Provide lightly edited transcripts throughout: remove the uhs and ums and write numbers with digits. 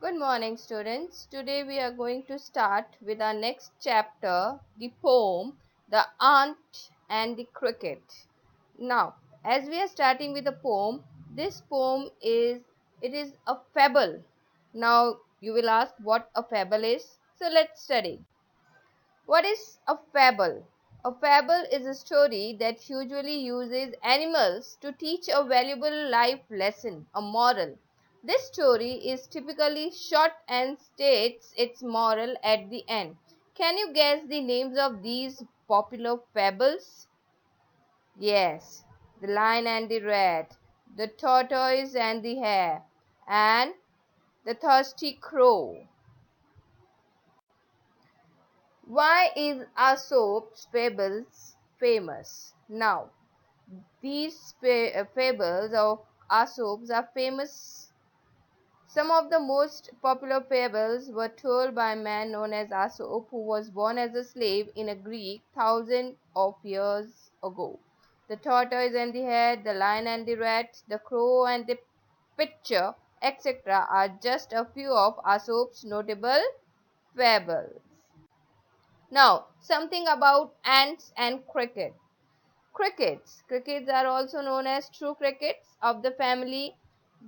Good morning, students. Today we are going to start with our next chapter, the poem, The Ant and the Cricket. Now, as we are starting with the poem, this poem is a fable. Now, you will ask what a fable is. So let's study. What is a fable? A fable is a story that usually uses animals to teach a valuable life lesson, a moral. This story is typically short and states its moral at the end. Can you guess the names of these popular fables? Yes, the Lion and the Rat, the Tortoise and the Hare, and the Thirsty Crow. Why is Aesop's fables famous? Now, these fables of Aesop's are famous. Some of the most popular fables were told by a man known as Aesop, who was born as a slave in a Greek thousands of years ago. The tortoise and the hare, the lion and the rat, the crow and the pitcher, etc., are just a few of Aesop's notable fables. Now, something about ants and cricket. Crickets. Crickets are also known as true crickets of the family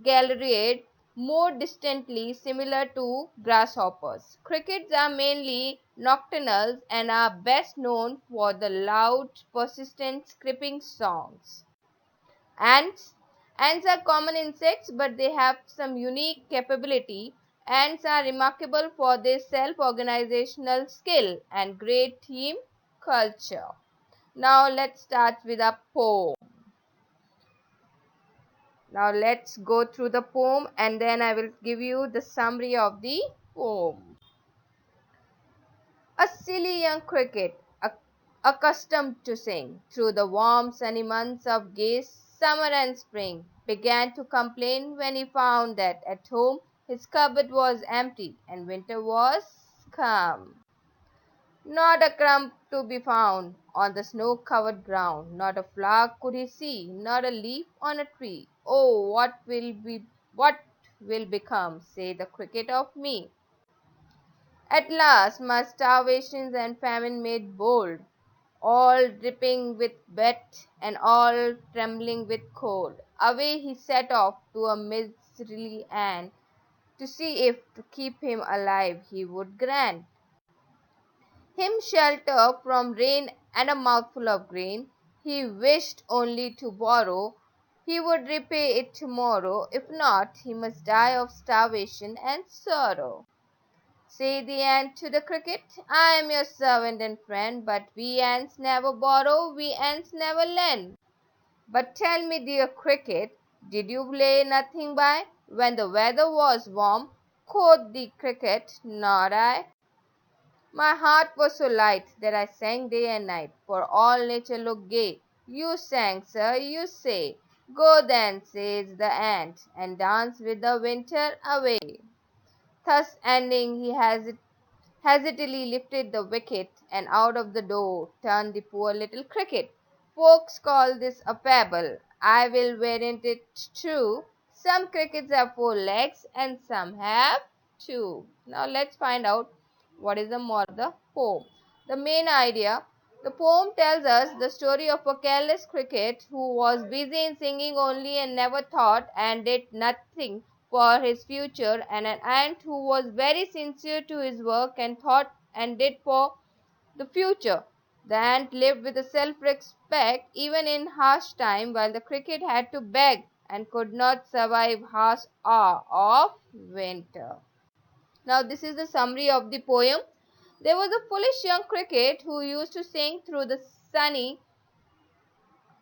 Galleridae, more distantly similar to grasshoppers. Crickets are mainly nocturnal and are best known for the loud, persistent scraping songs. Ants. Ants are common insects, but they have some unique capability. Ants are remarkable for their self-organizational skill and great team culture. Now let's start with a poem. Now let's go through the poem and then I will give you the summary of the poem. A silly young cricket, accustomed to sing through the warm sunny months of gay summer and spring, began to complain when he found that at home his cupboard was empty and winter was come. Not a crumb to be found on the snow-covered ground, not a flower could he see, not a leaf on a tree. Oh, what will become, say the cricket, of me? At last my starvation and famine made bold, all dripping with wet and all trembling with cold. Away he set off to a miserly ant to see if to keep him alive he would grant him shelter from rain and a mouthful of grain. He wished only to borrow. He would repay it tomorrow. If not, he must die of starvation and sorrow. Say the ant to the cricket, I am your servant and friend, but we ants never borrow, we ants never lend. But tell me, dear cricket, did you lay nothing by when the weather was warm? Quoth the cricket, not I. My heart was so light that I sang day and night, for all nature looked gay. You sang, sir, you say. Go then, says the ant, and dance with the winter away. Thus ending, he hesitantly lifted the wicket, and out of the door turned the poor little cricket. Folks call this a fable. I will warrant it true. Some crickets have four legs, and some have two. Now let's find out what is the moral of the poem. The main idea. The poem tells us the story of a careless cricket who was busy in singing only and never thought and did nothing for his future, and an ant who was very sincere to his work and thought and did for the future. The ant lived with a self-respect even in harsh time, while the cricket had to beg and could not survive harsh hour of winter. Now this is the summary of the poem. There was a foolish young cricket who used to sing through the sunny,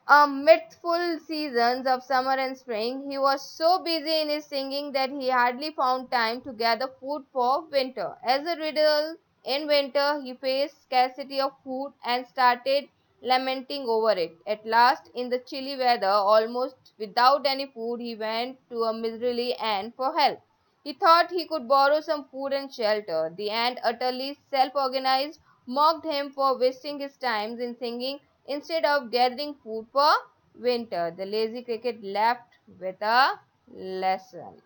mirthful seasons of summer and spring. He was so busy in his singing that he hardly found time to gather food for winter. As a result, in winter he faced scarcity of food and started lamenting over it. At last, in the chilly weather, almost without any food, he went to a miserly ant for help. He thought he could borrow some food and shelter. The ant, utterly self-organized, mocked him for wasting his time in singing instead of gathering food for winter. The lazy cricket left with a lesson.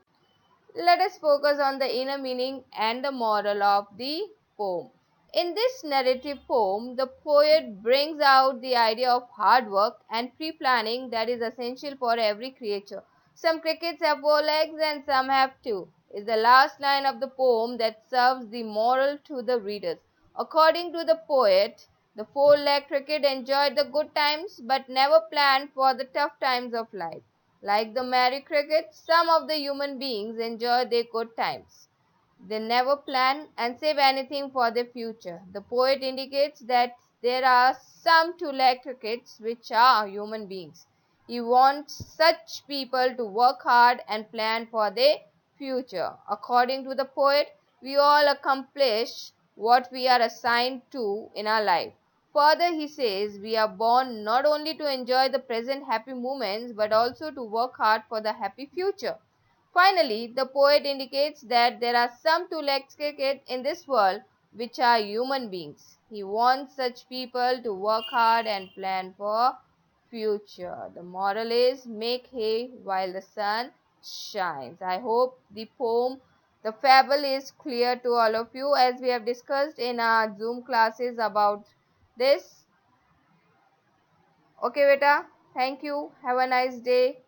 Let us focus on the inner meaning and the moral of the poem. In this narrative poem, the poet brings out the idea of hard work and pre planning that is essential for every creature. Some crickets have four legs and some have two, is the last line of the poem that serves the moral to the readers. According to the poet, the four legged cricket enjoyed the good times but never planned for the tough times of life. Like the merry cricket, some of the human beings enjoy their good times. They never plan and save anything for their future. The poet indicates that there are some two-legged crickets which are human beings. He wants such people to work hard and plan for their future. According to the poet, we all accomplish what we are assigned to in our life. Further, he says we are born not only to enjoy the present happy moments but also to work hard for the happy future. Finally, the poet indicates that there are some two-legged cricket in this world which are human beings. He wants such people to work hard and plan for future. The moral is make hay while the sun shines. I hope the poem, the fable is clear to all of you as we have discussed in our Zoom classes about this. Okay, beta. Thank you. Have a nice day.